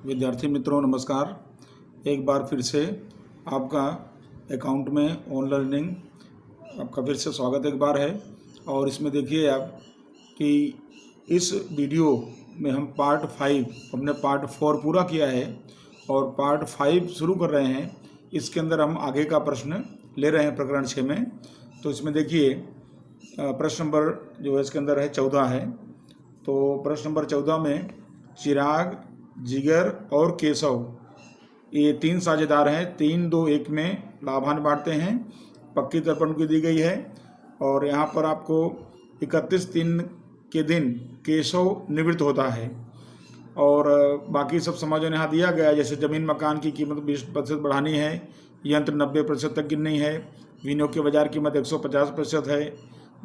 विद्यार्थी मित्रों नमस्कार। एक बार फिर से आपका अकाउंट में ऑन लर्निंग आपका फिर से स्वागत एक बार है। और इसमें देखिए आप कि इस वीडियो में हम पार्ट 5 हमने पार्ट 4 पूरा किया है और पार्ट 5 शुरू कर रहे हैं। इसके अंदर हम आगे का प्रश्न ले रहे हैं प्रकरण 6 में। तो इसमें देखिए प्रश्न नंबर जो है इसके अंदर है 14 है। तो प्रश्न नंबर 14 में चिराग, जिगर और केशव ये 3 साझेदार हैं। 3, 2, 1 में लाभांश बांटते हैं। पक्की तर्पण की दी गई है और यहाँ पर आपको 31/3 के दिन केशव निवृत्त होता है और बाकी सब समायोजन यहाँ दिया गया है। जैसे ज़मीन मकान की कीमत 20% बढ़ानी है, यंत्र 90% तक गिननी है, विनियोग की बाजार कीमत 150% है,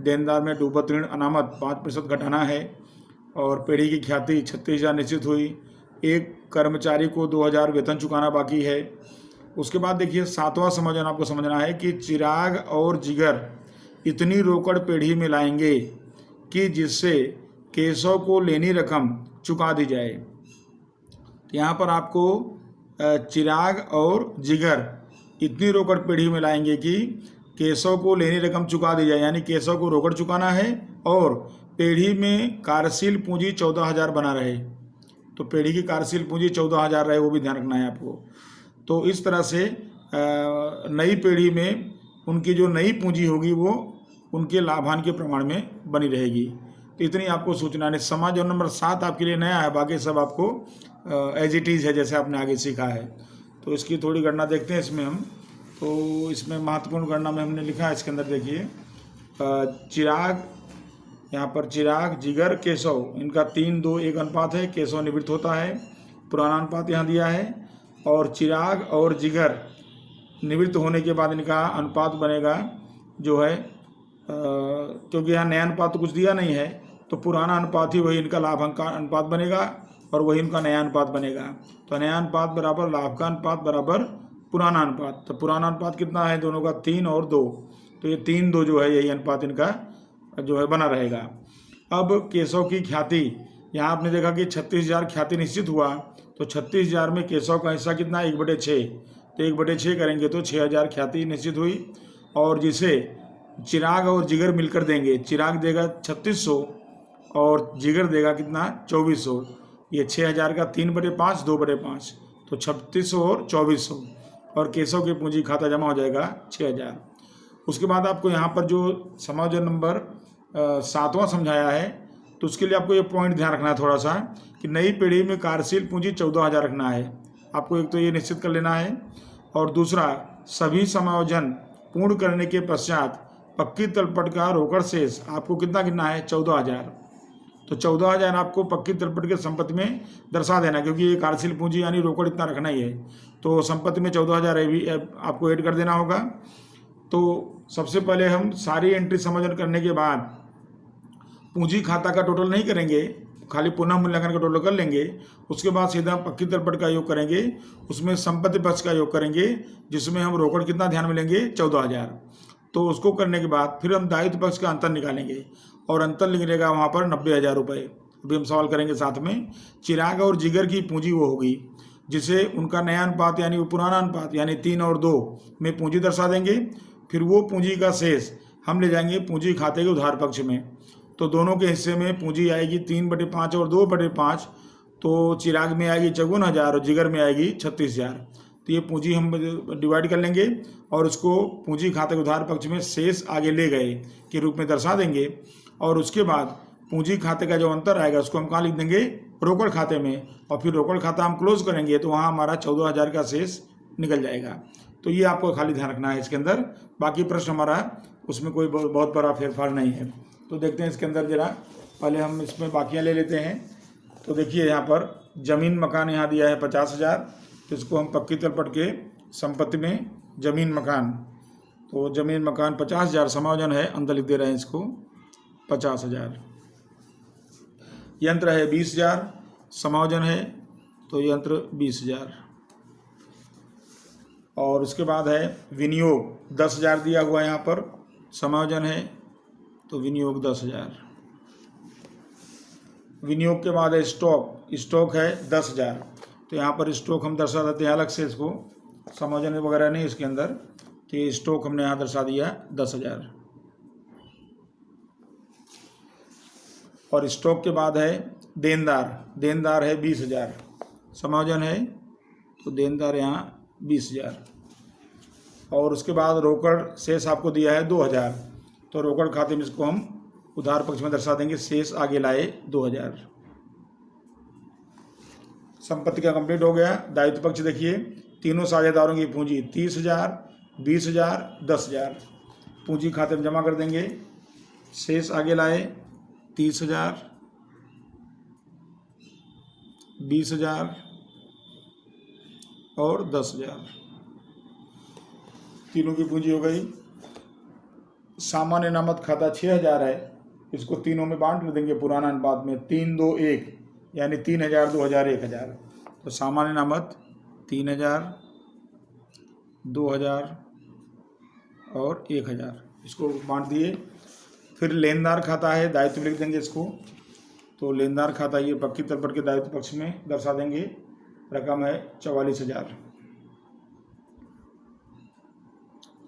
देनदार में डूबत ऋण अनामत 5% घटाना है और पीढ़ी की ख्याति 36,000 निश्चित हुई। एक कर्मचारी को 2,000 वेतन चुकाना बाकी है। उसके बाद देखिए 7वां समायोजन आपको समझना है कि चिराग और जिगर इतनी रोकड़ पीढ़ी में लाएंगे कि जिससे केशव को लेनी रकम चुका दी जाए। यहाँ पर आपको चिराग और जिगर इतनी रोकड़ पीढ़ी में लाएंगे कि केशव को लेनी रकम चुका दी जाए, यानी केशव को रोकड़ चुकाना है और पीढ़ी में कार्यशील पूंजी 14,000 बना रहे। तो पीढ़ी की कार्यशील पूंजी 14,000 रहे, वो भी ध्यान रखना है आपको। तो इस तरह से नई पीढ़ी में उनकी जो नई पूंजी होगी वो उनके लाभांश के प्रमाण में बनी रहेगी। तो इतनी आपको सूचना है। समायोजन नंबर 7 आपके लिए नया है, बाकी सब आपको एज इट इज़ है जैसे आपने आगे सीखा है। तो इसकी थोड़ी गणना देखते हैं इसमें हम। तो इसमें महत्वपूर्ण गणना में हमने लिखा है इसके अंदर देखिए चिराग, यहाँ पर चिराग, जिगर, केशव इनका 3-2-1 अनुपात है। केशव निवृत्त होता है, पुराना अनुपात यहाँ दिया है। और चिराग और जिगर निवृत्त होने के बाद इनका अनुपात बनेगा जो है क्योंकि यहाँ नया अनुपात तो कुछ दिया नहीं है, तो पुराना अनुपात ही वही इनका लाभांश का अनुपात बनेगा और वही इनका नया अनुपात बनेगा। तो नया अनुपात बराबर लाभ का अनुपात बराबर पुराना अनुपात। तो पुराना अनुपात कितना है दोनों का? 3 और 2। तो ये 3-2 जो है यही अनुपात इनका जो है बना रहेगा। अब केशव की ख्याति, यहाँ आपने देखा कि 36,000 ख्याति निश्चित हुआ। तो 36,000 में केशव का हिस्सा कितना है? 1/6। तो 1/6 करेंगे तो 6,000 ख्याति निश्चित हुई। और जिसे चिराग और जिगर मिलकर देंगे, चिराग देगा 3600 और जिगर देगा कितना? 2400। ये 6,000 का 3/5 2/5 तो 3600 और 2400 और केशव की पूंजी खाता जमा हो जाएगा 6,000। उसके बाद आपको यहाँ पर जो समायोजन नंबर 7वां समझाया है, तो उसके लिए आपको ये पॉइंट ध्यान रखना है थोड़ा सा कि नई पीढ़ी में कार्यशील पूंजी 14,000 रखना है आपको। एक तो ये निश्चित कर लेना है और दूसरा सभी समायोजन पूर्ण करने के पश्चात पक्की तलपट का रोकड़ शेष आपको कितना गिनना है? 14,000। तो 14,000 आपको पक्की तलपट के संपत्ति में दर्शा देना, क्योंकि ये कार्यशील पूंजी यानी रोकड़ इतना रखना ही है। तो संपत्ति में 14,000 भी आपको ऐड कर देना होगा। तो सबसे पहले हम सारी एंट्री समायोजन करने के बाद पूंजी खाता का टोटल नहीं करेंगे, खाली पुनः मूल्यांकन का टोटल कर लेंगे। उसके बाद सीधा पक्की तलपट का योग करेंगे, उसमें संपत्ति पक्ष का योग करेंगे जिसमें हम रोकड़ कितना ध्यान में लेंगे? 14,000। तो उसको करने के बाद फिर हम दायित्व पक्ष का अंतर निकालेंगे और अंतर निकलेगा वहाँ पर 90,000 रुपये। अभी हम सवाल करेंगे साथ में। चिराग और जिगर की पूंजी वो होगी जिसे उनका नया अनुपात यानी वो पुराना अनुपात यानी 3 और 2 में पूंजी दर्शा देंगे। फिर वो पूंजी का शेष हम ले जाएंगे पूंजी खाते के उधार पक्ष में। तो दोनों के हिस्से में पूंजी आएगी 3/5 और 2/5। तो चिराग में आएगी 54,000 और जिगर में आएगी 36,000। तो ये पूंजी हम डिवाइड कर लेंगे और उसको पूंजी खाते के उधार पक्ष में शेष आगे ले गए के रूप में दर्शा देंगे। और उसके बाद पूंजी खाते का जो अंतर आएगा उसको हम कहाँ लिख देंगे? रोकड़ खाते में। और फिर रोकड़ खाता हम क्लोज करेंगे तो वहाँ हमारा 14,000 का शेष निकल जाएगा। तो ये आपको खाली ध्यान रखना है इसके अंदर। बाकी प्रश्न हमारा उसमें कोई बहुत बड़ा फेरफार नहीं है। तो देखते हैं इसके अंदर जरा, पहले हम इसमें बाकियाँ ले लेते हैं। तो देखिए यहाँ पर ज़मीन मकान यहाँ दिया है 50,000, तो इसको हम पक्की तलपट के संपत्ति में ज़मीन मकान, तो ज़मीन मकान 50,000 समायोजन है, अंदर लिख दे रहे हैं इसको 50,000। यंत्र है 20,000 समायोजन है, तो यंत्र 20,000। और उसके बाद है विनियोग 10,000 दिया हुआ यहाँ पर समायोजन है, तो विनियोग 10,000। विनियोग के बाद है स्टॉक है 10,000, तो यहाँ पर स्टॉक हम दर्शा देते हैं अलग से, इसको समझने वगैरह नहीं इसके अंदर, तो ये स्टॉक हमने यहाँ दर्शा दिया 10,000। और स्टॉक के बाद है देनदार है 20,000, समायोजन है तो देनदार यहाँ 20,000। और उसके बाद रोकड़ शेष आपको दिया है 2,000, तो रोकड़ खाते में इसको हम उधार पक्ष में दर्शा देंगे, शेष आगे लाए 2,000। संपत्ति का कंप्लीट हो गया। दायित्व पक्ष देखिए, तीनों साझेदारों की पूंजी 30,000, 20,000, 10,000 पूंजी खाते में जमा कर देंगे, शेष आगे लाए 30,000, 20,000 और 10,000, तीनों की पूंजी हो गई। सामान्य अनामत खाता 6,000 है, इसको तीनों में बांट देंगे पुराना अनुपात में 3, 2, 1, यानी 3,000, 2,000, 1,000। तो सामान्य अनामत 3,000, 2,000 और 1,000, इसको बांट दिए। फिर लेनदार खाता है, दायित्व लिख देंगे इसको, तो लेनदार खाता ये पक्की तलपट के दायित्व पक्ष में दर्शा देंगे, रकम है 44,000,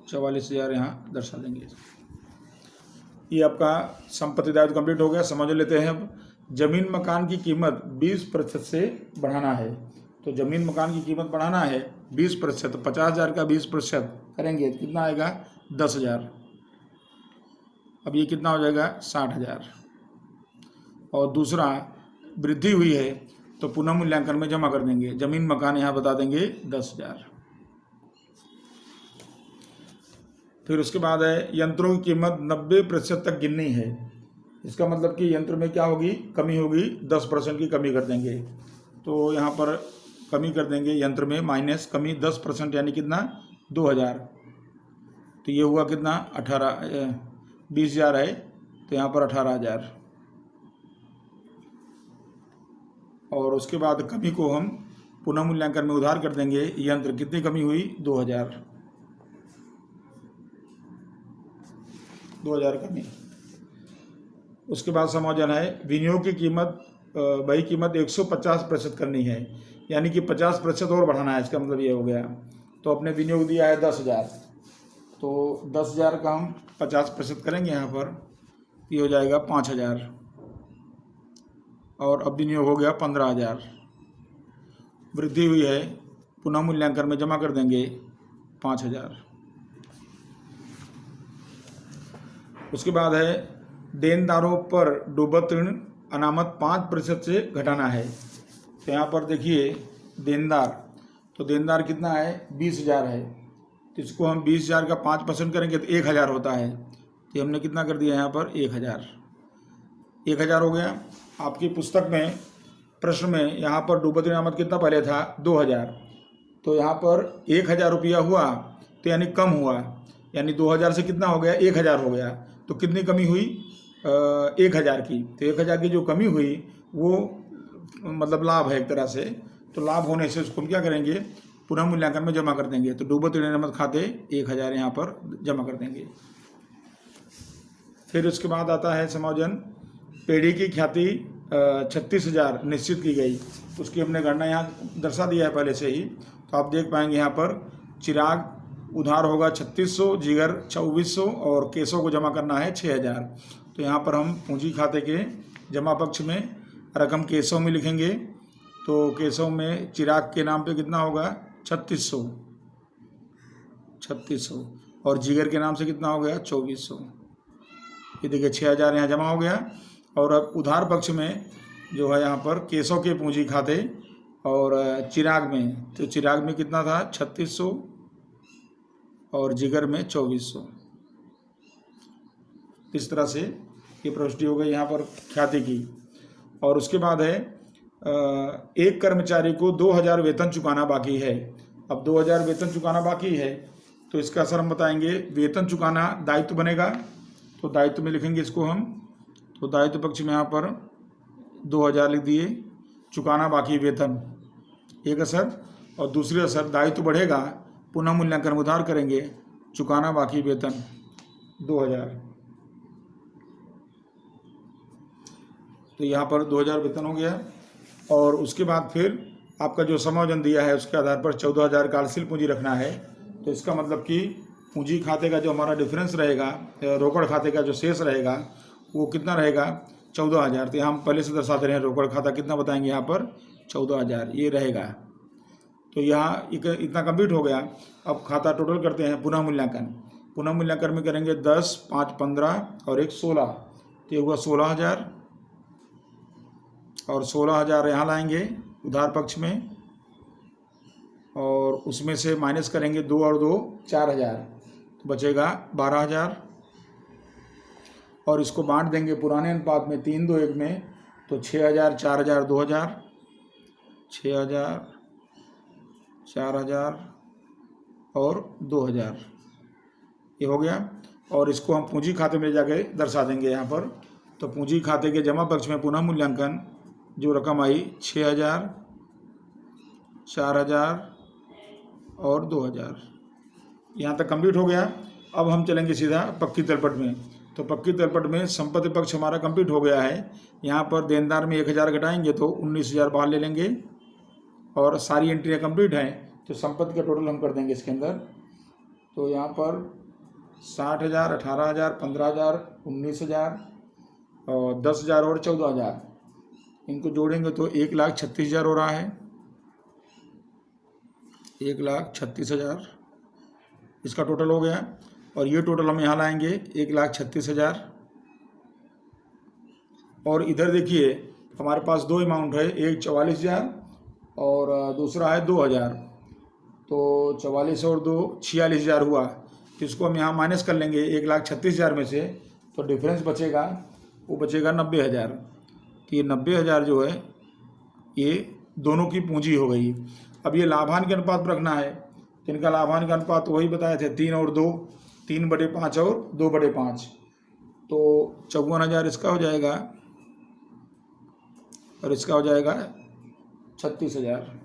44,000 यहाँ दर्शा देंगे। ये आपका संपत्ति दायित्व कंप्लीट हो गया। समझ लेते हैं अब जमीन मकान की कीमत 20% से बढ़ाना है। तो जमीन मकान की कीमत बढ़ाना है 20%, तो 50,000 का 20% करेंगे कितना आएगा 10,000। अब ये कितना हो जाएगा 60,000। और दूसरा वृद्धि हुई है तो पुनः मूल्यांकन में जमा कर देंगे, जमीन मकान यहाँ बता देंगे 10,000। फिर उसके बाद है यंत्रों की कीमत 90% तक गिननी है। इसका मतलब कि यंत्र में क्या होगी, कमी होगी, 10% की कमी कर देंगे। तो यहाँ पर कमी कर देंगे यंत्र में, माइनस कमी 10%, यानी कितना 2,000। तो ये हुआ कितना 20,000 है, तो यहाँ पर 18,000। और उसके बाद कमी को हम पुनः मूल्यांकन में उधार कर देंगे। यंत्र कितनी कमी हुई 2,000 कमी। उसके बाद समायोजन है विनियोग की कीमत, वही कीमत 150% करनी है, यानी कि 50% और बढ़ाना है। इसका मतलब ये हो गया। तो अपने विनियोग दिया है 10,000, तो 10,000 का हम 50% करेंगे यहाँ पर, ये हो जाएगा 5,000। और अब विनियोग हो गया 15,000। वृद्धि हुई है, पुनः मूल्यांकन में जमा कर देंगे 5,000। उसके बाद है देनदारों पर डूबत ऋण अनामत 5% से घटाना है। तो यहाँ पर देखिए देनदार, तो देनदार कितना है 20,000 है, तो इसको हम 20,000 का 5% करेंगे तो 1,000 होता है। तो हमने कितना कर दिया यहाँ पर 1,000 हो गया। आपकी पुस्तक में प्रश्न में यहाँ पर डूबत ऋण अनामत कितना पहले था 2,000, तो यहाँ पर 1,000 रुपया हुआ, तो यानी कम हुआ, यानी 2,000 से कितना हो गया 1,000 हो गया। तो कितनी कमी हुई 1,000 की। तो 1,000 की जो कमी हुई वो मतलब लाभ है एक तरह से। तो लाभ होने से उसको हम क्या करेंगे पुनः मूल्यांकन में जमा कर देंगे। तो डूबत ऋण अनामत खाते 1,000 यहाँ पर जमा कर देंगे। फिर उसके बाद आता है समायोजन, पेढ़ी की ख्याति 36,000 निश्चित की गई, उसकी हमने गणना यहाँ दर्शा दिया है पहले से ही। तो आप देख पाएंगे यहाँ पर चिराग उधार होगा 3600, जिगर 2400 और केशव को जमा करना है 6,000। तो यहाँ पर हम पूंजी खाते के जमा पक्ष में रकम केशव में लिखेंगे। तो केशव में चिराग के नाम पे कितना होगा 3600 और जिगर के नाम से कितना हो गया 2400। ये देखिए 6,000 यहाँ जमा हो गया। और अब उधार पक्ष में जो है यहाँ पर केशव के पूंजी खाते और चिराग में, तो चिराग में कितना था 3600 और जिगर में 2400। इस तरह से ये प्रविष्टि हो गई यहाँ पर ख्याति की। और उसके बाद है एक कर्मचारी को 2,000 वेतन चुकाना बाकी है। अब 2,000 वेतन चुकाना बाकी है, तो इसका असर हम बताएंगे। वेतन चुकाना दायित्व बनेगा, तो दायित्व में लिखेंगे इसको हम। तो दायित्व पक्ष में यहाँ पर 2,000 लिख दिए, चुकाना बाकी वेतन एक असर। और दूसरी असर दायित्व बढ़ेगा, पुनः मूल्यांकन उधार करेंगे, चुकाना बाकी वेतन 2,000। तो यहाँ पर 2,000 वेतन हो गया। और उसके बाद फिर आपका जो समायोजन दिया है उसके आधार पर 14,000 कार्यशील पूंजी रखना है। तो इसका मतलब कि पूंजी खाते का जो हमारा डिफरेंस रहेगा, रोकड़ खाते का जो शेष रहेगा वो कितना रहेगा, 14,000। तो यहाँ हम पहले से दर्शाते रहे, रोकड़ खाता कितना बताएंगे यहाँ पर, 14,000 ये रहेगा। तो यहाँ इतना कंप्लीट हो गया। अब खाता टोटल करते हैं, पुनः मूल्यांकन। पुनः मूल्यांकन में करेंगे 10, 5, 15 और 1 16। तो ये हुआ 16,000 और 16,000 यहाँ लाएंगे उधार पक्ष में, और उसमें से माइनस करेंगे 2 और 2 4,000, तो बचेगा 12,000। और इसको बांट देंगे पुराने अनुपात में 3:2:1 में, तो 6,000 4,000 2,000, 6,000 4,000 और 2,000 ये हो गया। और इसको हम पूंजी खाते में जाके दर्शा देंगे यहाँ पर। तो पूंजी खाते के जमा पक्ष में पुनः मूल्यांकन जो रकम आई 6,000 4,000 और 2,000 यहाँ तक कंप्लीट हो गया। अब हम चलेंगे सीधा पक्की तलपट में। तो पक्की तलपट में संपत्ति पक्ष हमारा कंप्लीट हो गया है। यहाँ पर देनदार में 1,000 घटाएंगे तो 19,000 बाहर ले लेंगे, और सारी एंट्रियाँ कंप्लीट हैं। तो संपत्ति का टोटल हम कर देंगे इसके अंदर। तो यहाँ पर 60,000 18,000 15,000 19,000 और 10,000 और 14,000, इनको जोड़ेंगे तो 1,36,000 हो रहा है। 1,36,000 इसका टोटल हो गया। और ये टोटल हम यहाँ लाएंगे 1,36,000। और इधर देखिए हमारे पास दो अमाउंट है, एक 44,000 और दूसरा है 2,000। तो 44 और 2 46,000 हुआ। तो इसको हम यहाँ माइनस कर लेंगे 1,36,000 में से, तो डिफरेंस बचेगा, वो बचेगा 90,000। तो ये 90,000 जो है ये दोनों की पूंजी हो गई। अब ये लाभांश के अनुपात पर रखना है। तो इनका लाभांश का अनुपात वही बताए थे 3 और 2, 3/5 और 2/5। तो 54,000 इसका हो जाएगा और इसका हो जाएगा 36,000।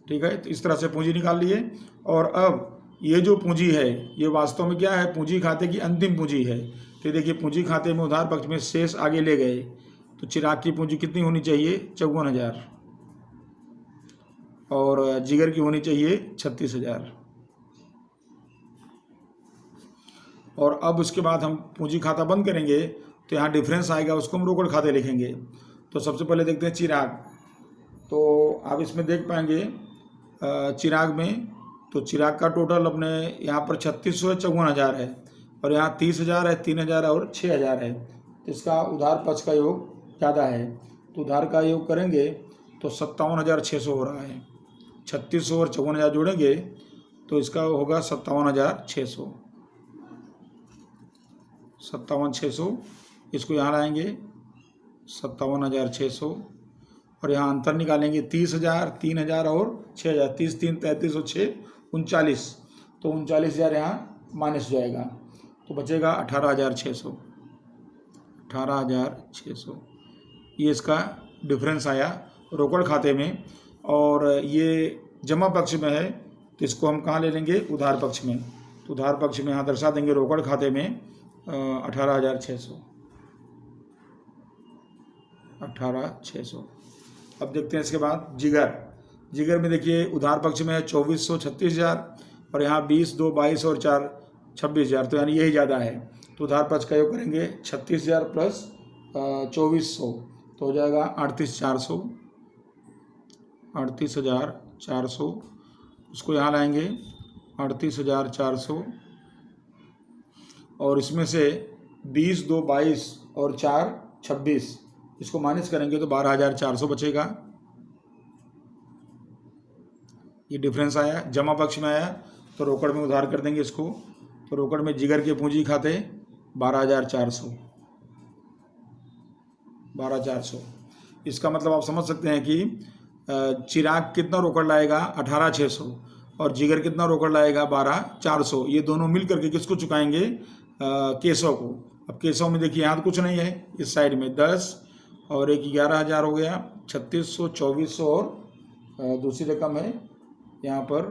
ठीक है, तो इस तरह से पूंजी निकाल लिए। और अब ये जो पूंजी है ये वास्तव में क्या है, पूंजी खाते की अंतिम पूंजी है। तो देखिए पूंजी खाते में उधार पक्ष में शेष आगे ले गए, तो चिराग की पूंजी कितनी होनी चाहिए, 54,000, और जिगर की होनी चाहिए 36,000। और अब उसके बाद हम पूंजी खाता बंद करेंगे, तो यहाँ डिफरेंस आएगा, उसको हम रोकड़ खाते लिखेंगे। तो सबसे पहले देखते हैं चिराग। तो आप इसमें देख पाएंगे चिराग में, तो चिराग का टोटल अपने यहाँ पर 3600 है, 54,000 है, और यहाँ 30,000 है, 3,000 है और 6,000 है। तो इसका उधार पक्ष का योग ज़्यादा है, तो उधार का योग करेंगे तो 57,600 हो रहा है। 3600 और 54,000 जोड़ेंगे तो इसका होगा 57,600। 57,600 इसको यहाँ लाएंगे 57,600, और यहाँ अंतर निकालेंगे 30,000 3,000 और 6,000। 30 3 33 और 6 39, तो 39,000 यहाँ माइनस हो जाएगा, तो बचेगा 18,600। 18,600 ये इसका डिफरेंस आया रोकड़ खाते में। और ये जमा पक्ष में है, तो इसको हम कहाँ ले लेंगे, उधार पक्ष में। तो उधार पक्ष में यहाँ दर्शा देंगे रोकड़ खाते में 18,600। 18,600। अब देखते हैं इसके बाद जिगर। जिगर में देखिए उधार पक्ष में है 2400 36,000, और यहाँ 20 2 22 और 4 26,000, तो यानी यही ज़्यादा है। तो उधार पक्ष का योग करेंगे 36,000 प्लस 2400, तो हो जाएगा 38,400। 38,400 उसको यहाँ लाएंगे 38,400, और इसमें से 20 2 22 और 4 26, इसको माइनस करेंगे तो 12,400 बचेगा। ये डिफरेंस आया, जमा पक्ष में आया तो रोकड़ में उधार कर देंगे इसको। तो रोकड़ में जिगर के पूंजी खाते 12,400। 12,400 इसका मतलब आप समझ सकते हैं कि चिराग कितना रोकड़ लाएगा 18,600, और जिगर कितना रोकड़ लाएगा 12,400। ये दोनों मिल करके किसको चुकाएंगे, केशव को। अब केशव में देखिए यहाँ तो कुछ नहीं है, इस साइड में 10 और एक 11,000 हो गया, 3600 2400, और दूसरी रकम है यहाँ पर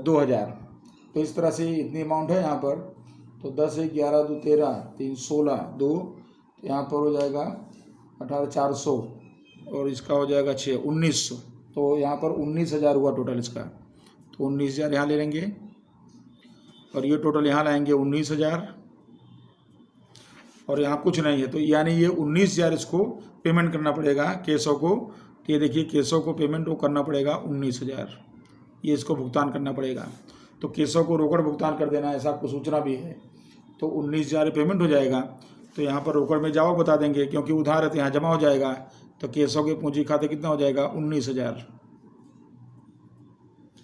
2,000। तो इस तरह से इतनी अमाउंट है यहाँ पर। तो 10 1 11 2 13 3 16 2, तो यहाँ पर हो जाएगा 18,400, और इसका हो जाएगा 6, 1900। तो यहाँ पर 19,000 हुआ टोटल इसका। तो 19,000 यहाँ ले लेंगे और ये टोटल यहाँ लाएंगे 19,000 और यहाँ कुछ नहीं है। तो यानी ये 19,000 इसको पेमेंट करना पड़ेगा केशव को। तो ये देखिए केशव को पेमेंट वो करना पड़ेगा 19,000, ये इसको भुगतान करना पड़ेगा। तो केशव को रोकड़ भुगतान कर देना, ऐसा आपको सूचना भी है। तो 19,000 पेमेंट हो जाएगा। तो यहाँ पर रोकड़ में जाओ बता देंगे, क्योंकि उधार है तो यहाँ जमा हो जाएगा। तो केशव के पूंजी खाते कितना हो जाएगा 19,000,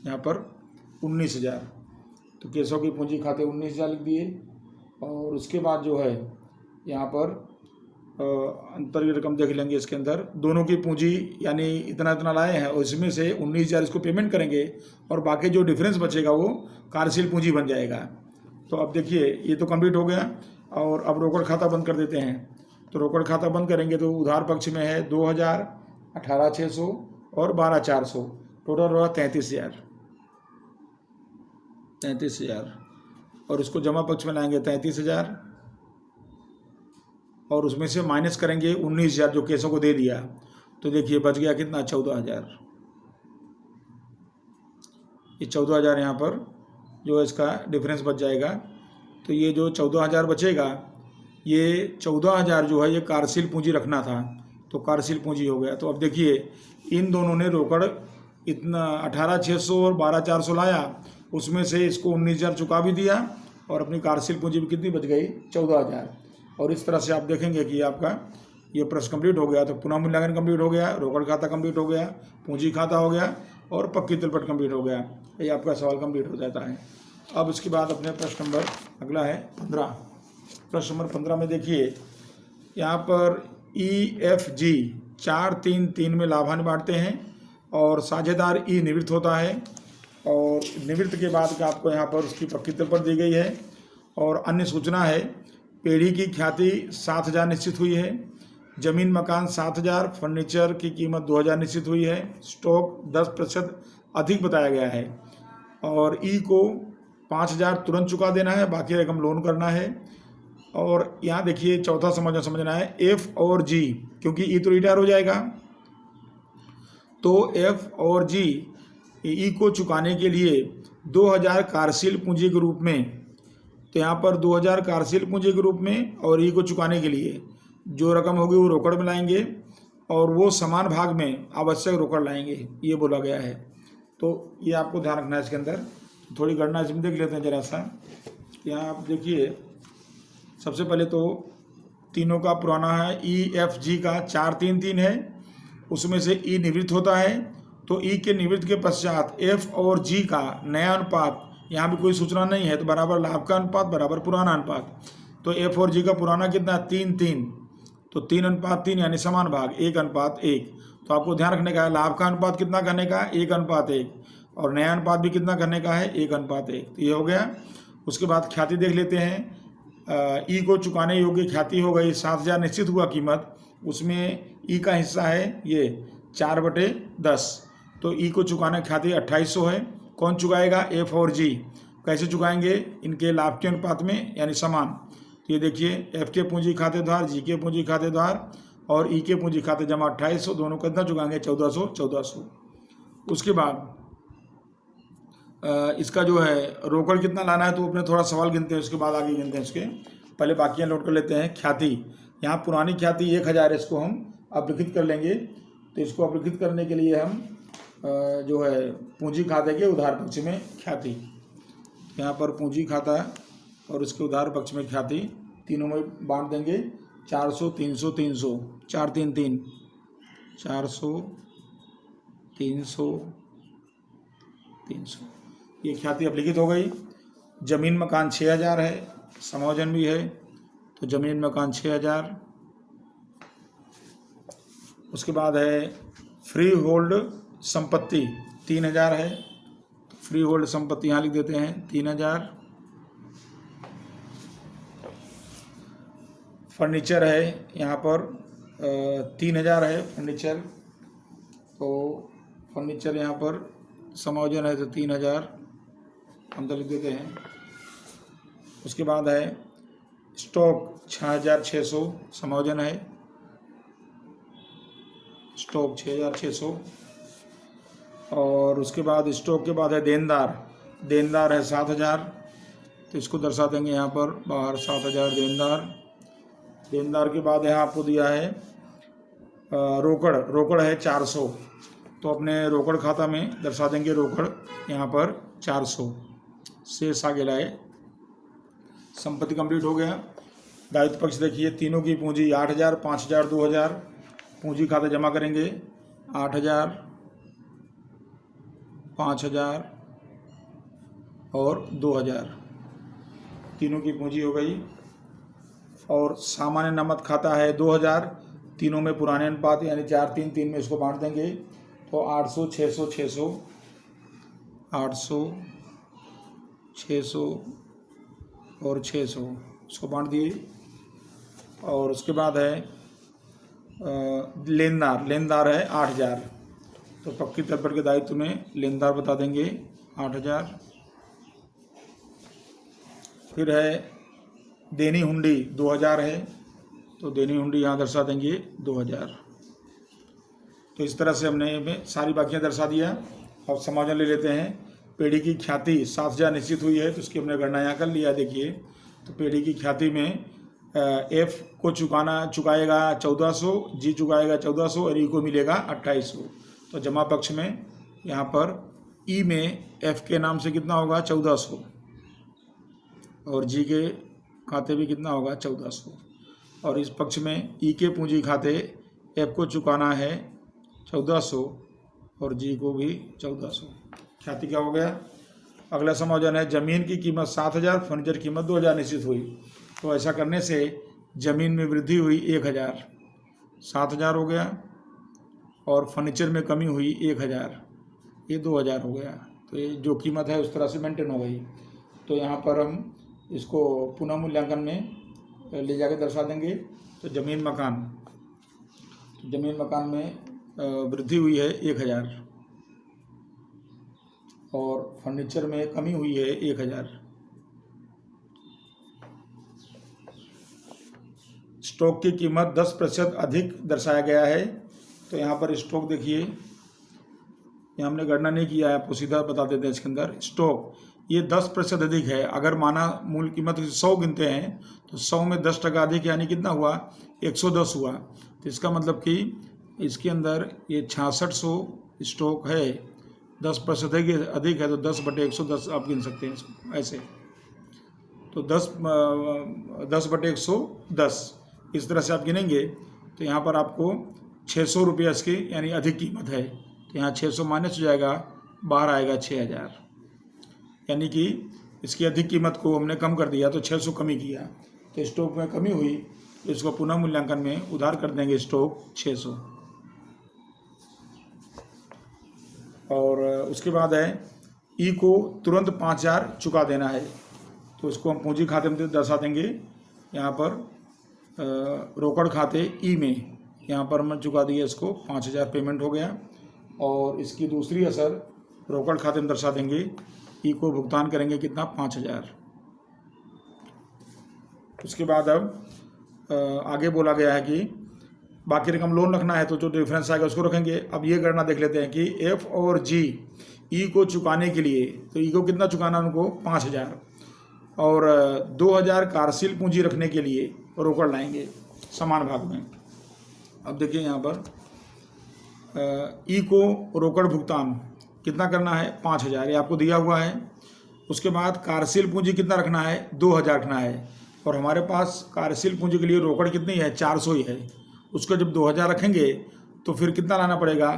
यहाँ पर 19,000। तो केशव की पूंजी खाते 19,000 लिख दिए। और उसके बाद जो है यहाँ पर अंतर की रकम देख लेंगे। इसके अंदर दोनों की पूंजी यानी इतना इतना लाए हैं और इसमें से 19,000 इसको पेमेंट करेंगे और बाकी जो डिफरेंस बचेगा वो कार्यशील पूंजी बन जाएगा। तो अब देखिए ये तो कंप्लीट हो गया और अब रोकड़ खाता बंद कर देते हैं। तो रोकड़ खाता बंद करेंगे तो उधार पक्ष में है 2,000, 18,600 और 12,400, टोटल होगा 33,000 और इसको जमा पक्ष में लाएंगे 33,000 और उसमें से माइनस करेंगे 19,000 जो केशव को दे दिया। तो देखिए बच गया कितना 14,000। ये 14,000 यहाँ पर जो है इसका डिफरेंस बच जाएगा। तो ये जो 14,000 बचेगा, ये 14,000 जो है ये कार्यशील पूंजी रखना था, तो कार्यशील पूंजी हो गया। तो अब देखिए इन दोनों ने रोकड़ इतना 18,600 और 12,400 लाया, उसमें से इसको 19,000 चुका भी दिया और अपनी कार्यशील पूंजी भी कितनी बच गई 14,000। और इस तरह से आप देखेंगे कि आपका ये प्रश्न कंप्लीट हो गया। तो पुनः मूल्यांकन कंप्लीट हो गया, रोकड़ खाता कंप्लीट हो गया, पूंजी खाता हो गया और पक्की तिलपट कंप्लीट हो गया। ये आपका सवाल कंप्लीट हो जाता है। अब इसके बाद अपने प्रश्न नंबर अगला है 15। प्रश्न नंबर 15 में देखिए यहाँ पर EFG 4-3-3 में लाभांश बांटते हैं और साझेदार ई निवृत्त होता है और निवृत्त के बाद का आपको यहाँ पर उसकी पक्की तिलपट दी गई है। और अन्य सूचना है पेढ़ी की ख्याति 7,000 निश्चित हुई है, जमीन मकान 7,000, फर्नीचर की कीमत 2,000 निश्चित हुई है, स्टॉक 10% अधिक बताया गया है और ई को 5,000 तुरंत चुका देना है, बाकी रकम लोन करना है। और यहाँ देखिए चौथा समझना है एफ और जी, क्योंकि ई तो रिटायर हो जाएगा। तो एफ और जी ई को चुकाने के लिए 2,000 कार्यशील पूंजी के रूप में, तो यहाँ पर 2,000 कार्यशील पूंजी के रूप में और ई को चुकाने के लिए जो रकम होगी वो रोकड़ में लाएंगे और वो समान भाग में आवश्यक रोकड़ लाएंगे, ये बोला गया है। तो ये आपको ध्यान रखना है। इसके अंदर थोड़ी गणना इसमें देख लेते हैं जरा सा। यहाँ आप देखिए सबसे पहले तो तीनों का पुराना है EFG का 4-3-3 है, उसमें से ई निवृत्त होता है। तो ई के निवृत्त के पश्चात एफ और जी का नया अनुपात, यहाँ भी कोई सूचना नहीं है, तो बराबर लाभ का अनुपात बराबर पुराना अनुपात। तो एफ और जी का पुराना कितना 3-3, तो 3:3 यानी समान भाग 1:1। तो आपको ध्यान रखने का है लाभ का अनुपात कितना करने का 1:1 और नया अनुपात भी कितना करने का है 1:1। तो ये हो गया। उसके बाद ख्याति देख लेते हैं। ई को चुकाने योग्य ख्याति हो गई 7,000 निश्चित हुआ कीमत, उसमें ई का हिस्सा है ये 4/10। तो ई को चुकाने ख्याति 2,800 है। कौन चुकाएगा एफ और जी, कैसे चुकाएंगे इनके लाभ के अनुपात में यानी समान। तो ये देखिए एफ के पूंजी खातेदार, जी के पूंजी खातेदार और ई के पूंजी खाते जमा 2,800, दोनों कितना चुकाएंगे 1,400। उसके बाद इसका जो है रोकड़ कितना लाना है तो अपने थोड़ा सवाल गिनते हैं, उसके बाद आगे गिनते हैं। उसके पहले बाकियाँ नोट कर लेते हैं। ख्याति, यहाँ पुरानी ख्याति 1,000 है, इसको हम अपलिखित कर लेंगे। तो इसको अपलिखित करने के लिए हम जो है पूंजी खाते के उधार पक्ष में ख्याति, यहाँ पर पूंजी खाता और उसके उधार पक्ष में ख्याति तीनों में बांट देंगे 400, 300, 300, 4-3-3, 400, 300, 300। ये ख्याति अपलिखित हो गई। जमीन मकान 6,000 है, समायोजन भी है, तो जमीन मकान 6,000। उसके बाद है फ्री होल्ड संपत्ति 3,000 है, फ्री होल्ड संपत्ति यहाँ लिख देते हैं 3,000। फर्नीचर है यहाँ पर 3,000 है फर्नीचर, तो फर्नीचर यहाँ पर समायोजन है तो 3,000 हम तो लिख देते हैं। उसके बाद है स्टॉक 6,600 समायोजन है, स्टॉक 6,600। और उसके बाद स्टॉक के बाद है देनदार। देनदार है 7,000, तो इसको दर्शा देंगे यहाँ पर बाहर 7,000 देनदार। देनदार के बाद यहाँ आपको दिया है रोकड़। रोकड़ है 400, तो अपने रोकड़ खाता में दर्शा देंगे रोकड़ यहाँ पर 400। शेष आगे लाए। संपत्ति कंप्लीट हो गया। दायित्व पक्ष देखिए, तीनों की पूंजी 8,000, 5,000, 2,000। पूंजी खाते जमा करेंगे 8,000, 5,000 और 2,000। तीनों की पूंजी हो गई। और सामान्य नमद खाता है 2,000। तीनों में पुराने अनुपात यानी 4-3-3 में इसको बांट देंगे, तो 800, 600, 600, 800, 600 और 600 इसको बांट दिए। और उसके बाद है लेनदार। लेनदार है 8,000, तो पक्की तर्पण के दायित्व में लेनदार बता देंगे 8,000। फिर है देनी हुंडी 2,000 है, तो देनी हुंडी यहाँ दर्शा देंगे 2,000। तो इस तरह से हमने सारी बाकियाँ दर्शा दिया। अब समायोजन ले लेते हैं। पेढ़ी की ख्याति 7,000 निश्चित हुई है, तो उसकी हमने गणना यहाँ कर लिया। देखिए, तो पेढ़ी की ख्याति में एफ को चुकाएगा 1,400, जी चुकाएगा 1,400 और ई को मिलेगा 2,800। तो जमा पक्ष में यहाँ पर ई में एफ के नाम से कितना होगा 1,400 और जी के खाते भी कितना होगा 1,400। और इस पक्ष में ई के पूंजी खाते एफ को चुकाना है 1,400 और जी को भी 1,400। ख्याति क्या हो गया। अगला समायोजन है जमीन की कीमत 7,000, फर्नीचर की कीमत 2,000 निश्चित हुई। तो ऐसा करने से जमीन में वृद्धि हुई 1,000, 7,000 हो गया। और फर्नीचर में कमी हुई 1,000, ये 2,000 हो गया। तो ये जो कीमत है उस तरह से मेंटेन हो गई। तो यहाँ पर हम इसको पुनः मूल्यांकन में ले जाकर दर्शा देंगे। तो जमीन मकान में वृद्धि हुई है 1,000 और फर्नीचर में कमी हुई है 1,000। स्टॉक की कीमत 10% अधिक दर्शाया गया है। तो यहाँ पर स्टॉक देखिए, यहाँ हमने गणना नहीं किया है, आपको सीधा बता देते हैं। इसके अंदर स्टॉक ये 10% अधिक है। अगर माना मूल कीमत 100 गिनते हैं तो 100 में 10% अधिक यानी कितना हुआ 110 हुआ। तो इसका मतलब कि इसके अंदर ये 6600 स्टॉक है, 10% अधिक है, तो 10/110 आप गिन सकते हैं इसको ऐसे। तो 10/110 इस तरह से आप गिनेंगे। तो यहाँ पर आपको 600 रुपये इसकी यानी अधिक कीमत है। तो यहाँ 600 माइनस हो जाएगा, बाहर आएगा 6,000, यानी कि इसकी अधिक कीमत को हमने कम कर दिया, तो 600 कमी किया। तो स्टॉक में कमी हुई, तो इसको पुनः मूल्यांकन में उधार कर देंगे स्टॉक 600। और उसके बाद है ई को तुरंत 5,000 चुका देना है। तो इसको हम पूंजी खाते में दर्शा देंगे। यहाँ पर रोकड़ खाते ई में यहाँ पर हमने चुका दिया, इसको 5,000 पेमेंट हो गया। और इसकी दूसरी असर रोकड़ खाते में दर्शा देंगे। ई को भुगतान करेंगे कितना 5,000। उसके बाद अब आगे बोला गया है कि बाकी रकम लोन रखना है, तो जो डिफरेंस आएगा उसको रखेंगे। अब ये गणना देख लेते हैं कि एफ और जी ई को चुकाने के लिए, तो ई को कितना चुकाना उनको 5,000 और 2,000 कार्यशील पूंजी रखने के लिए रोकड़ लाएंगे समान भाग में। अब देखिए यहाँ पर ई को रोकड़ भुगतान कितना करना है 5,000, ये आपको दिया हुआ है। उसके बाद कार्यशील पूंजी कितना रखना है 2,000 रखना है। और हमारे पास कार्यशील पूंजी के लिए रोकड़ कितनी है 400 ही है। उसको जब 2,000 रखेंगे तो फिर कितना लाना पड़ेगा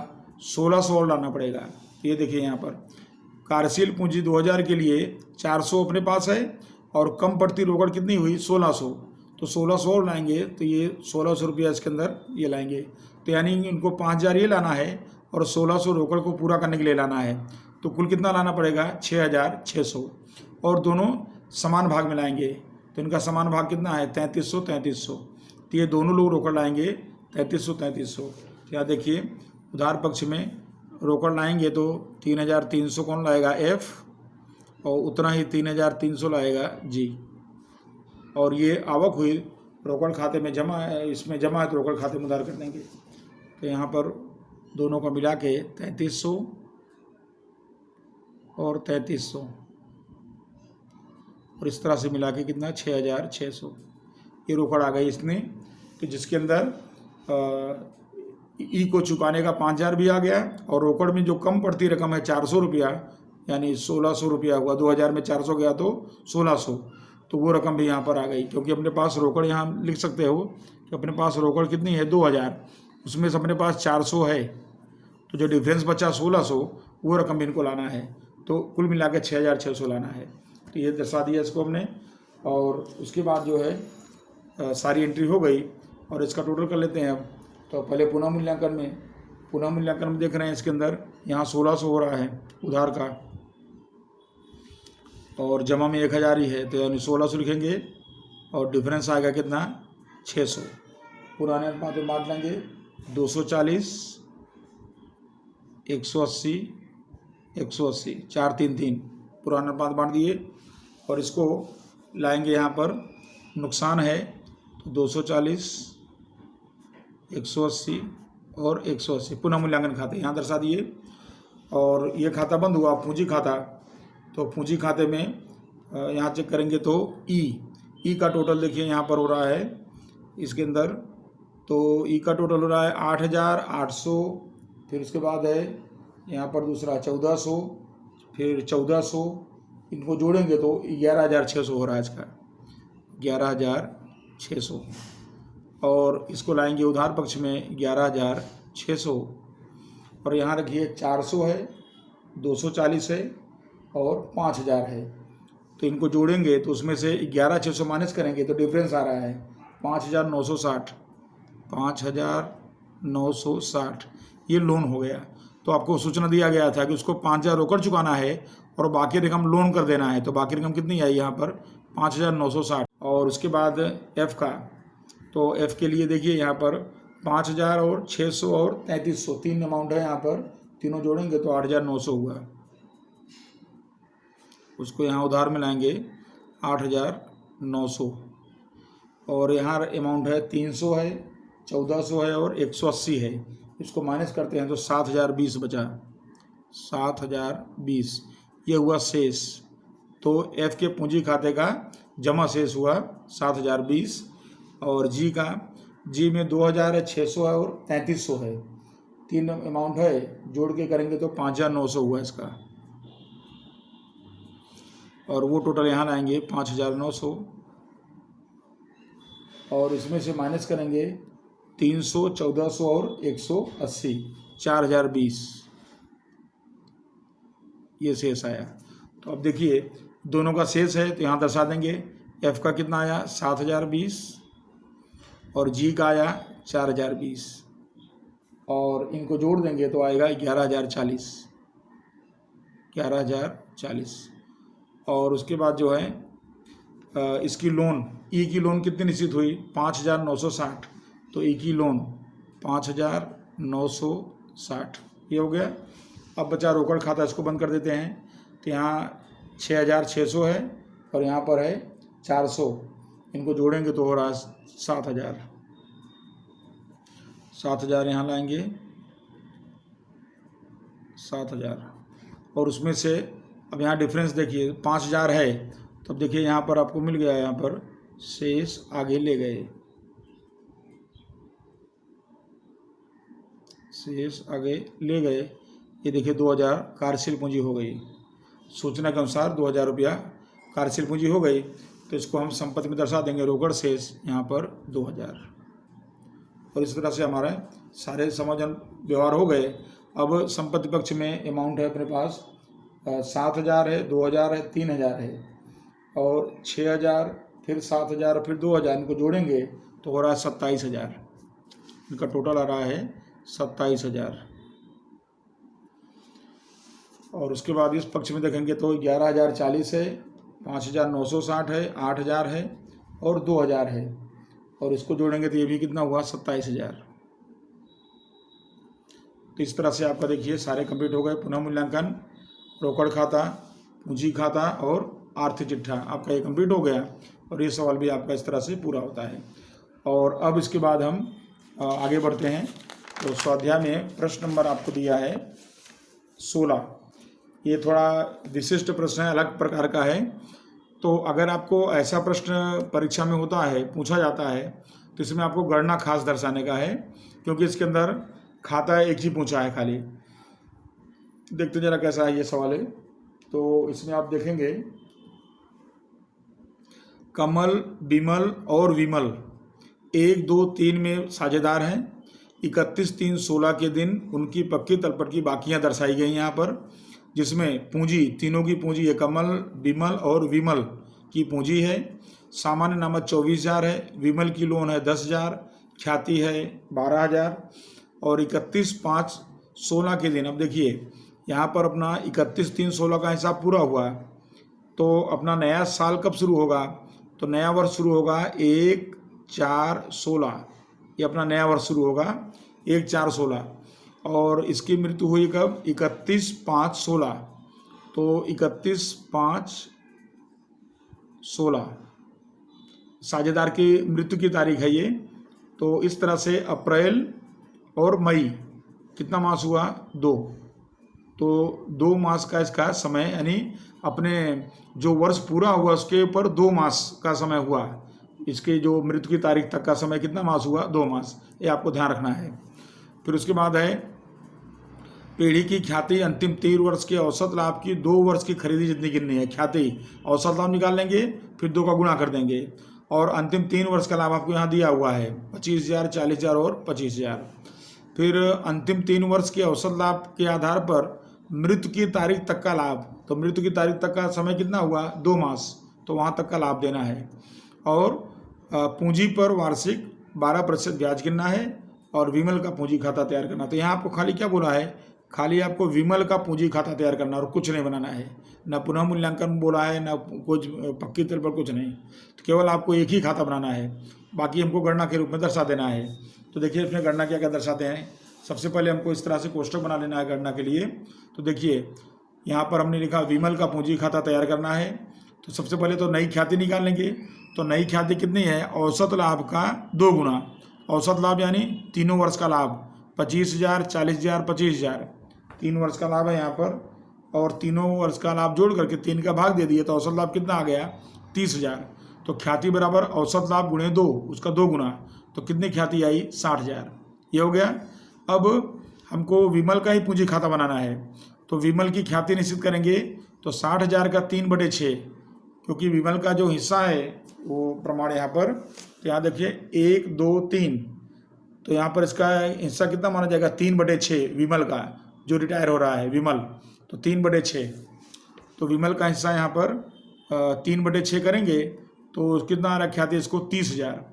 1,600 और लाना पड़ेगा। ये देखिए यहाँ पर कार्यशील पूंजी 2,000 के लिए 400 अपने पास है और कम पड़ती रोकड़ कितनी हुई 1,600, तो 1,600 और लाएंगे, तो ये 1,600 रुपया इसके अंदर ये लाएंगे। तो यानी इनको 5,000 ये लाना है और 1,600 रोकड़ को पूरा करने के लिए लाना है। तो कुल कितना लाना पड़ेगा 6,600 और दोनों समान भाग में लाएंगे। तो इनका समान भाग कितना है 3,300। तो ये दोनों लोग रोकड़ लाएंगे 3,300। क्या देखिए उधार पक्ष में रोकड़ लाएंगे तो 3,300 कौन लाएगा एफ और उतना ही 3,300 लाएगा जी। और ये आवक हुई रोकड़ खाते में जमा है, इसमें जमा है तो रोकड़ खाते में उधार कर देंगे। तो यहाँ पर दोनों को मिला के 3300 और 3300 और इस तरह से मिला के कितना 6600 ये रोकड़ आ गई इसमें, कि जिसके अंदर ई को चुकाने का 5000 भी आ गया और रोकड़ में जो कम पड़ती रकम है 400 रुपया, यानी 1600 रुपया हुआ। 2000 में 400 गया तो 1600, तो वो रकम भी यहाँ पर आ गई। क्योंकि अपने पास रोकड़ यहाँ लिख सकते हो कि अपने पास रोकड़ कितनी है 2000, उसमें से अपने पास 400 है, तो जो डिफरेंस बचा 1600 वो रकम भी इनको लाना है। तो कुल मिला के 6600 लाना है। तो ये दर्शा दिया इसको हमने। और उसके बाद जो है सारी एंट्री हो गई और इसका टोटल कर लेते हैं अब। तो पहले पुनः मूल्यांकन में देख रहे हैं इसके अंदर यहाँ 1600 हो रहा है उधार का और जमा में 1000 ही है, तो यानी 1600 लिखेंगे और डिफरेंस आएगा कितना 600। पुराने अनुपात में बांट लेंगे 240 180 180 4 3 3 पुराना अनुपात बांट दिए और इसको लाएंगे यहाँ पर नुकसान है तो 240 180 और 180 पुनः मूल्यांकन खाते यहाँ दर्शा दिए। और ये खाता बंद हुआ पूंजी खाता, तो पूंजी खाते में यहाँ चेक करेंगे तो ई का टोटल देखिए यहाँ पर हो रहा है इसके अंदर, तो ई का टोटल हो रहा है 8800, फिर उसके बाद है यहाँ पर दूसरा 1400, फिर 1400, इनको जोड़ेंगे तो 11600 हो रहा है इसका 11600 और इसको लाएंगे उधार पक्ष में 11600 और यहाँ रखिए 400 है 240 है और 5000 है, तो इनको जोड़ेंगे तो उसमें से 11600 माइनस करेंगे तो डिफरेंस आ रहा है 5960 ये लोन हो गया। तो आपको सूचना दिया गया था कि उसको 5000 रोकड़ चुकाना है और बाकी रकम लोन कर देना है, तो बाकी रकम कितनी आई यहाँ पर 5960। और उसके बाद एफ़ का, तो एफ़ के लिए देखिए यहाँ पर 5000 और 600 और 3300 तीन अमाउंट है यहाँ पर, तीनों जोड़ेंगे तो 8900 हुआ। उसको यहाँ उधार में लाएंगे 8900 और यहाँ अमाउंट है 300 है 1400 है और 180 है, इसको माइनस करते हैं तो 7020 बचा 7020 ये हुआ शेष। तो एफ़ के पूंजी खाते का जमा शेष हुआ 7020 और जी में 2000 है 600 है और 3300 है, तीन अमाउंट है जोड़ के करेंगे तो 5900 हुआ इसका और वो टोटल यहाँ लाएंगे 5900 और इसमें से माइनस करेंगे 300 1400 और 180 4020 ये शेष आया। तो अब देखिए दोनों का शेष है तो यहाँ दर्शा देंगे एफ़ का कितना आया 7020 और जी का आया 4020 और इनको जोड़ देंगे तो आएगा 11040 और उसके बाद जो है इसकी लोन ई की लोन कितनी निश्चित हुई 5960, तो ई की लोन 5960 ये हो गया। अब बचा रोकड़ खाता, इसको बंद कर देते हैं। तो यहाँ 6600 है और यहाँ पर है 400, इनको जोड़ेंगे तो हो रहा है 7000 यहाँ लाएंगे 7000 और उसमें से अब यहाँ डिफरेंस देखिए 5000 है, तो अब देखिए यहाँ पर आपको मिल गया, यहाँ पर शेष आगे ले गए, शेष आगे ले गए, ये देखिए 2000 कार्यशील पूंजी हो गई। सूचना के अनुसार 2000 रुपया कार्यशील पूंजी हो गई, तो इसको हम संपत्ति में दर्शा देंगे रोकड़ शेष यहाँ पर 2000 और इस तरह से हमारे सारे समाधान व्यवहार हो गए। अब संपत्ति पक्ष में अमाउंट है अपने पास 7000 है 2000 है 3000 है और 6000 फिर 7000 फिर 2000, इनको जोड़ेंगे तो हो रहा है 27000, इनका टोटल आ रहा है 27000। और उसके बाद इस पक्ष में देखेंगे तो 11040 है 5960 है 8000 है और 2000 है और इसको जोड़ेंगे तो ये भी कितना हुआ 27000। तो इस तरह से आपका देखिए सारे कंप्लीट हो गए। पुनः मूल्यांकन, रोकड़ खाता, पूंजी खाता और आर्थिक चिट्ठा आपका ये कंप्लीट हो गया और ये सवाल भी आपका इस तरह से पूरा होता है। और अब इसके बाद हम आगे बढ़ते हैं। तो स्वाध्याय में प्रश्न नंबर आपको दिया है 16। ये थोड़ा विशिष्ट प्रश्न है, अलग प्रकार का है। तो अगर आपको ऐसा प्रश्न परीक्षा में होता है, पूछा जाता है, तो इसमें आपको गणना खास दर्शाने का है, क्योंकि इसके अंदर खाता एक ही पूछा है खाली। देखते जरा कैसा है ये सवाल है। तो इसमें आप देखेंगे कमल, बिमल और विमल 1, 2, 3 में साझेदार हैं। 31/3/16 के दिन उनकी पक्की तलपट की बाकियां दर्शाई गई यहाँ पर, जिसमें पूंजी, तीनों की पूंजी है, कमल, बिमल और विमल की पूंजी है। सामान्य नामत 24,000 है, विमल की लोन है 10,000, ख्याति है 12,000। और 31/5/16 के दिन, अब देखिए यहाँ पर अपना 31/3/16 का हिसाब पूरा हुआ, तो अपना नया साल कब शुरू होगा? तो नया वर्ष शुरू होगा 1/4/16, ये अपना नया वर्ष शुरू होगा 1/4/16। और इसकी मृत्यु हुई कब? 31/5/16। तो 31/5/16 साझेदार की मृत्यु की तारीख है ये। तो इस तरह से अप्रैल और मई कितना मास हुआ? 2। तो 2 मास का इसका समय, यानी अपने जो वर्ष पूरा हुआ उसके ऊपर 2 मास का समय हुआ। इसके जो मृत्यु की तारीख तक का समय कितना मास हुआ? 2 मास। ये आपको ध्यान रखना है। फिर उसके बाद है पीढ़ी की ख्याति अंतिम 3 वर्ष के औसत लाभ की 2 वर्ष की खरीदी जितनी गिननी है। ख्याति औसत लाभ निकाल लेंगे, फिर 2 का गुणा कर देंगे, और अंतिम 3 वर्ष का लाभ आपको यहाँ दिया हुआ है 25,000, 40,000 और 25,000। फिर अंतिम 3 वर्ष के औसत लाभ के आधार पर मृत्यु की तारीख तक का लाभ, तो मृत्यु की तारीख तक का समय कितना हुआ? 2 मास, तो वहाँ तक का लाभ देना है। और पूंजी पर वार्षिक 12% ब्याज गिनना है, और विमल का पूंजी खाता तैयार करना। तो यहाँ आपको खाली क्या बोला है? खाली आपको विमल का पूंजी खाता तैयार करना, और कुछ नहीं बनाना है। न पुनः मूल्यांकन बोला है, न कुछ पक्की तल पर कुछ नहीं, तो केवल आपको एक ही खाता बनाना है, बाकी हमको गणना के रूप में दर्शा देना है। तो देखिए इसमें गणना क्या क्या दर्शाते हैं। सबसे पहले हमको इस तरह से कोष्ठक बना लेना है गणना के लिए। तो देखिए यहाँ पर हमने लिखा विमल का पूंजी खाता तैयार करना है। तो सबसे पहले तो नई ख्याति निकाल लेंगे। तो नई ख्याति कितनी है? औसत लाभ का 2 गुना। औसत लाभ यानी तीनों वर्ष का लाभ 25,000, 40,000, 25,000, 3 वर्ष का लाभ है यहाँ पर, और तीनों वर्ष का लाभ जोड़ करके 3 का भाग दे दिए, तो औसत लाभ कितना आ गया? 30,000। तो ख्याति बराबर औसत लाभ गुणे 2, उसका 2 गुना, तो कितनी ख्याति आई? 60,000। ये हो गया। अब हमको विमल का ही पूंजी खाता बनाना है। तो विमल की ख्याति निश्चित करेंगे, तो 60,000 का 3/6, क्योंकि विमल का जो हिस्सा है वो प्रमाण यहाँ पर, तो यहाँ देखिए 1, 2, 3, तो यहाँ पर इसका हिस्सा कितना माना जाएगा? 3/6 विमल का, जो रिटायर हो रहा है विमल, तो 3/6। तो विमल का हिस्सा यहाँ पर 3/6 करेंगे, तो कितना आ रहा ख्याति इसको? 30,000।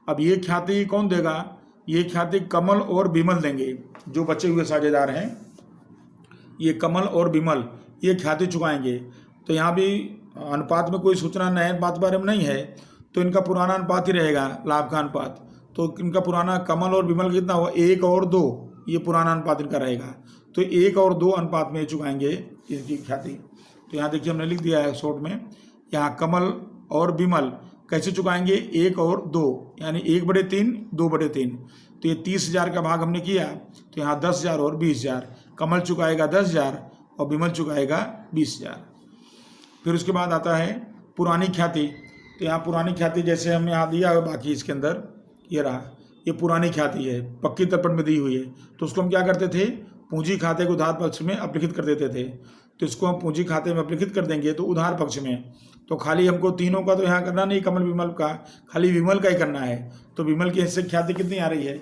अब ये ख्याति कौन देगा? ये ख्याति कमल और बिमल देंगे, जो बचे हुए साझेदार हैं, ये कमल और बिमल ये ख्याति चुकाएंगे। तो यहाँ भी अनुपात में कोई सूचना नए अनुपात बारे में नहीं है, तो इनका पुराना अनुपात ही रहेगा, लाभ का अनुपात। तो इनका पुराना कमल और बिमल कितना हुआ? 1 और 2, ये पुराना अनुपात इनका रहेगा। तो 1 और 2 अनुपात में चुकाएंगे इनकी ख्याति। तो यहाँ देखिए हमने लिख दिया है शॉर्ट में, यहाँ कमल और बिमल कैसे चुकाएंगे? 1 और 2, यानी 1/3, 2/3। तो ये 30,000 का भाग हमने किया, तो यहाँ 10,000 और 20,000। कमल चुकाएगा 10,000 और बिमल चुकाएगा 20,000। फिर उसके बाद आता है पुरानी ख्याति। तो यहाँ पुरानी ख्याति जैसे हमने यहाँ दिया है, बाकी इसके अंदर ये रहा, ये पुरानी ख्याति है, पक्की तलपट में दी हुई है। तो उसको हम क्या करते थे? पूंजी खाते को उधार पक्ष में अपलिखित कर देते थे। तो इसको हम पूंजी खाते में अपलिखित कर देंगे, तो उधार पक्ष में। तो खाली हमको तीनों का तो यहाँ करना नहीं, कमल विमल का, खाली विमल का ही करना है। तो विमल की हिस्से ख्याति कितनी आ रही है?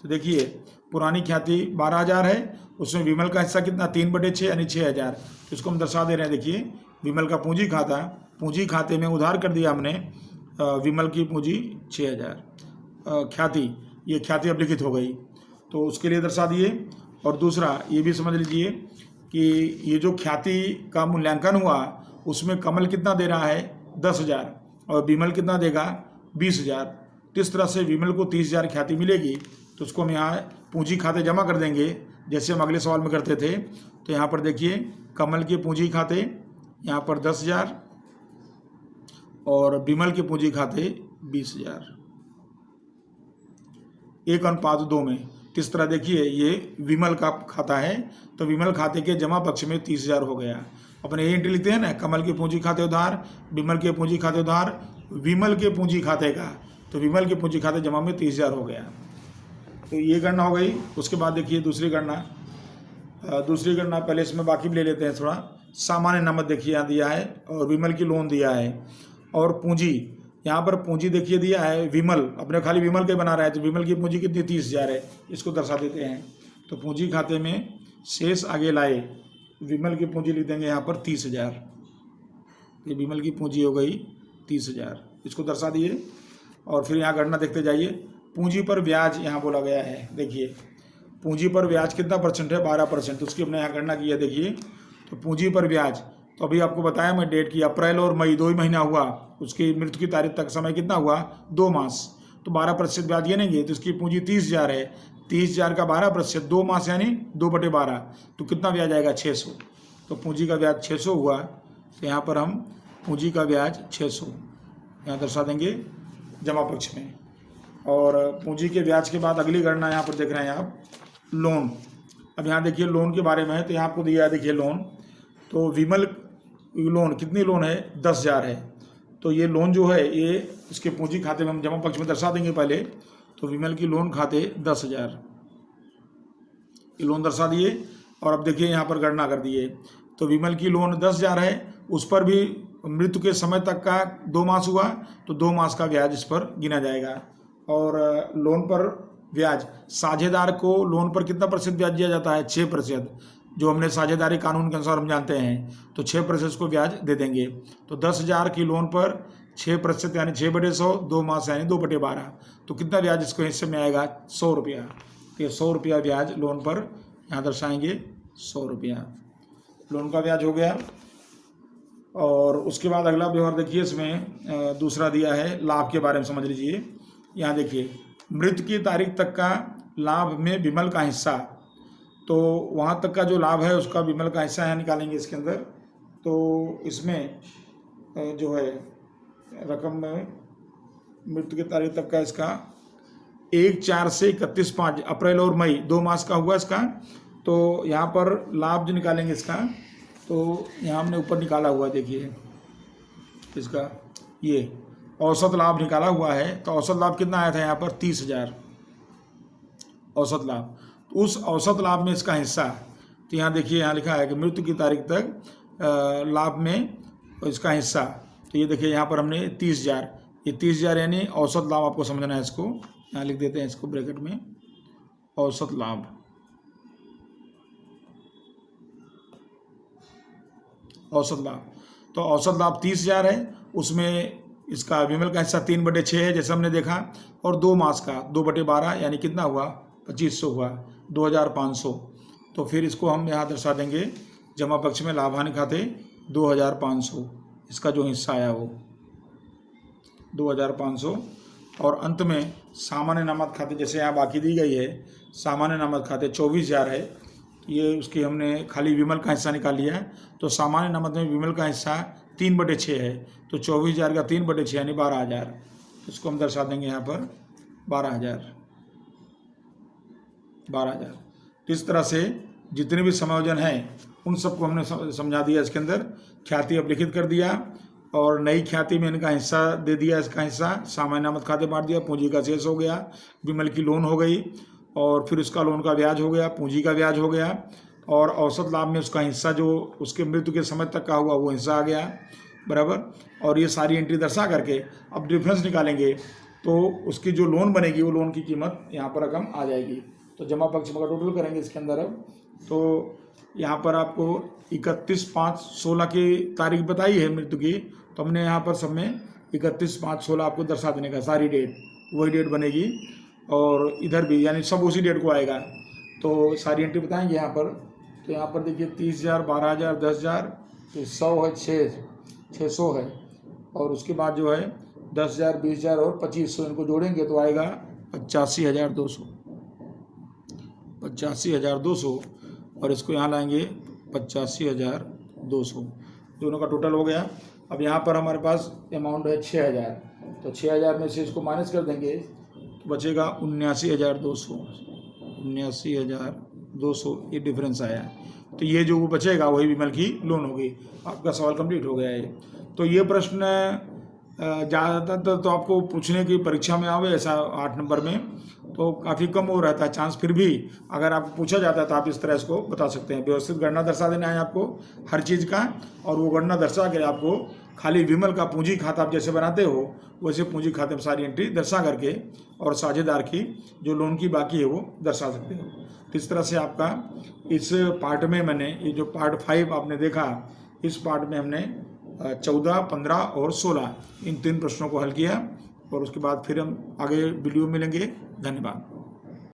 तो देखिए पुरानी ख्याति 12,000 है, उसमें विमल का हिस्सा कितना? 3/6, यानी 6,000। तो इसको हम दर्शा दे रहे हैं। देखिए विमल का पूंजी खाता, पूंजी खाते में उधार कर दिया हमने विमल की पूंजी 6,000। ख्याति, ये ख्याति अपलिखित हो गई, तो उसके लिए दर्शा दिए। और दूसरा ये भी समझ लीजिए कि ये जो ख्याति का मूल्यांकन हुआ, उसमें कमल कितना दे रहा है? 10,000, और विमल कितना देगा? 20,000। तो इस तरह से विमल को 30,000 ख्याति मिलेगी। तो उसको हम यहाँ पूंजी खाते जमा कर देंगे, जैसे हम अगले सवाल में करते थे। तो यहाँ पर देखिए कमल के पूंजी खाते यहाँ पर 10,000, और विमल के पूंजी खाते 20,000, 1:2 में। किस तरह देखिए, ये विमल का खाता है, तो विमल खाते के जमा पक्ष में 30,000 हो गया। अपन ये एंट्री लिखते हैं ना, कमल के पूंजी खाते उधार, विमल के पूंजी खाते उधार, विमल के पूंजी खाते का, तो विमल के पूंजी खाते जमा में 30,000 हो गया। तो ये गणना हो गई। उसके बाद देखिए दूसरी गणना पहले इसमें बाकी भी ले लेते हैं थोड़ा। सामान्य नमद देखिए यहाँ दिया है, और विमल की लोन दिया है, और पूंजी यहाँ पर पूंजी देखिए दिया है विमल, अपने खाली विमल के बना रहा है, तो विमल की पूंजी कितनी 30,000 है, इसको दर्शा देते हैं। तो पूंजी खाते में शेष आगे लाए, विमल की पूंजी लिख देंगे यहाँ पर 30,000। ये विमल की पूंजी हो गई 30,000, इसको दर्शा दिए। और फिर यहाँ गणना देखते जाइए। पूंजी पर ब्याज यहाँ बोला गया है, देखिए पूंजी पर ब्याज कितना परसेंट है, 12%, उसकी हमने यहाँ गणना की है। देखिए तो पूंजी पर ब्याज, तो अभी आपको बताया मैं डेट की, अप्रैल और मई 2 ही महीना हुआ, उसकी मृत्यु की तारीख तक समय कितना हुआ, 2 मास, तो 12% ब्याज गिनेंगे, तो इसकी पूंजी 30,000 है। 30,000 का 12%, 2 मास यानी 2/12, तो कितना ब्याज आएगा, 600। तो पूंजी का ब्याज 600 हुआ, तो यहाँ पर हम पूंजी का ब्याज 600 यहाँ दर्शा देंगे जमा पक्ष में। और पूंजी के ब्याज के बाद अगली गणना यहाँ पर देख रहे हैं आप, लोन। अब यहाँ देखिए लोन के बारे में है, तो यहाँ आपको दिया है देखिए लोन, तो विमल लोन कितनी लोन है, 10,000 है। तो ये लोन जो है ये इसके पूंजी खाते में हम जमा पक्ष में दर्शा देंगे पहले। तो विमल की लोन खाते 10,000, ये लोन दर्शा दिए। और अब देखिए यहाँ पर गणना कर दिए, तो विमल की लोन 10,000 है, उस पर भी मृत्यु के समय तक का 2 मास हुआ, तो 2 मास का ब्याज इस पर गिना जाएगा। और लोन पर ब्याज, साझेदार को लोन पर कितना प्रतिशत ब्याज दिया जाता है, 6%, जो हमने साझेदारी कानून के अनुसार हम जानते हैं, तो 6% को ब्याज दे देंगे। तो 10,000 की लोन पर 6% यानी 6/100, 2 मास यानी 2/12, तो कितना ब्याज इसको हिस्से में आएगा, 100 रुपया। तो 100 रुपया ब्याज लोन पर यहाँ दर्शाएंगे, 100 रुपया लोन का ब्याज हो गया। और उसके बाद अगला व्यवहार देखिए, इसमें दूसरा दिया है लाभ के बारे में, समझ लीजिए। यहाँ देखिए मृत्यु की तारीख तक का लाभ में विमल का हिस्सा, तो वहाँ तक का जो लाभ है उसका विमल का हिस्सा यहाँ निकालेंगे इसके अंदर। तो इसमें जो है रकम में मृत्यु की तारीख तक का इसका 1/4 से 31/5, अप्रैल और मई 2 मास का हुआ इसका। तो यहाँ पर लाभ जो निकालेंगे इसका, तो यहाँ हमने ऊपर निकाला हुआ देखिए इसका, ये औसत लाभ निकाला हुआ है। तो औसत लाभ कितना आया था यहाँ पर, 30,000 औसत लाभ। तो उस औसत लाभ में इसका हिस्सा, तो यहाँ देखिए यहाँ लिखा है कि मृत्यु की तारीख तक लाभ में इसका हिस्सा, तो ये देखिए यहाँ पर हमने 30,000, ये 30,000 यानी औसत लाभ, आपको समझना है इसको, यहाँ लिख देते हैं इसको ब्रैकेट में, औसत लाभ। औसत लाभ, तो औसत लाभ 30,000 है, उसमें इसका विमल का हिस्सा 3/6 है जैसे हमने देखा, और 2 मास का 2/12 यानी कितना हुआ, 2500 हुआ, 2,500। तो फिर इसको हम यहाँ दर्शा देंगे जमा पक्ष में, लाभ हानि खाते 2,500, इसका जो हिस्सा आया वो 2,500। और अंत में सामान्य नमद खाते, जैसे यहाँ बाकी दी गई है, सामान्य नमद खाते 24,000 है, ये उसकी हमने खाली विमल का हिस्सा निकाल लिया है। तो सामान्य नमद में विमल का हिस्सा 3/6 है, तो 24,000 का 3/6 यानी 12,000, इसको हम दर्शा देंगे यहाँ पर 12,000। इस तरह से जितने भी समायोजन हैं उन सबको हमने समझा दिया इसके अंदर। ख्याति अब लिखित कर दिया, और नई ख्याति में इनका हिस्सा दे दिया, इसका हिस्सा सामान्य नमद खाते बांट दिया, पूंजी का शेष हो गया, विमल की लोन हो गई, और फिर उसका लोन का ब्याज हो गया, पूंजी का ब्याज हो गया, और औसत लाभ में उसका हिस्सा जो उसके मृत्यु के समय तक का हुआ वो हिस्सा आ गया, बराबर। और ये सारी एंट्री दर्शा करके अब डिफरेंस निकालेंगे, तो उसकी जो लोन बनेगी वो लोन की कीमत यहाँ पर रकम आ जाएगी। तो जमा पक्ष में टोटल करेंगे इसके अंदर अब, तो यहाँ पर आपको 31/5/16 की तारीख बताई है मृत्यु की, तो हमने यहाँ पर सब में 31/5/16 आपको दर्शा देने का, सारी डेट वही डेट बनेगी, और इधर भी यानी सब उसी डेट को आएगा। तो सारी एंट्री बताएंगे यहाँ पर। तो यहाँ पर देखिए 30,000, 12,000, 10,000, तो 100 है, 600 है, और उसके बाद जो है 10,000, 20,000 और 2500, इनको जोड़ेंगे तो आएगा 85,200, 85,200, और इसको यहाँ लाएंगे 85,200, दोनों का टोटल हो गया। अब यहाँ पर हमारे पास अमाउंट है 6,000, तो 6,000 में से इसको माइनस कर देंगे तो बचेगा 79,200, 79,200 ये डिफरेंस आया है। तो ये जो वो बचेगा वही विमल की लोन होगी। आपका सवाल कंप्लीट हो गया है। तो ये प्रश्न ज़्यादातर तो आपको पूछने की परीक्षा में आवे ऐसा 8 नंबर में तो काफ़ी कम हो रहता है चांस। फिर भी अगर आपको पूछा जाता है तो आप इस तरह इसको बता सकते हैं। व्यवस्थित गणना दर्शा देना है आपको हर चीज़ का, और वो गणना दर्शा के आपको खाली विमल का पूंजी खाता आप जैसे बनाते हो वैसे पूंजी खाते में सारी एंट्री दर्शा करके और साझेदार की जो लोन की बाकी है वो दर्शा सकते हो। तो इस तरह से आपका इस पार्ट में मैंने ये जो पार्ट 5 आपने देखा, इस पार्ट में हमने 14, 15 और 16 इन 3 प्रश्नों को हल किया। और उसके बाद फिर हम आगे वीडियो मिलेंगे। धन्यवाद।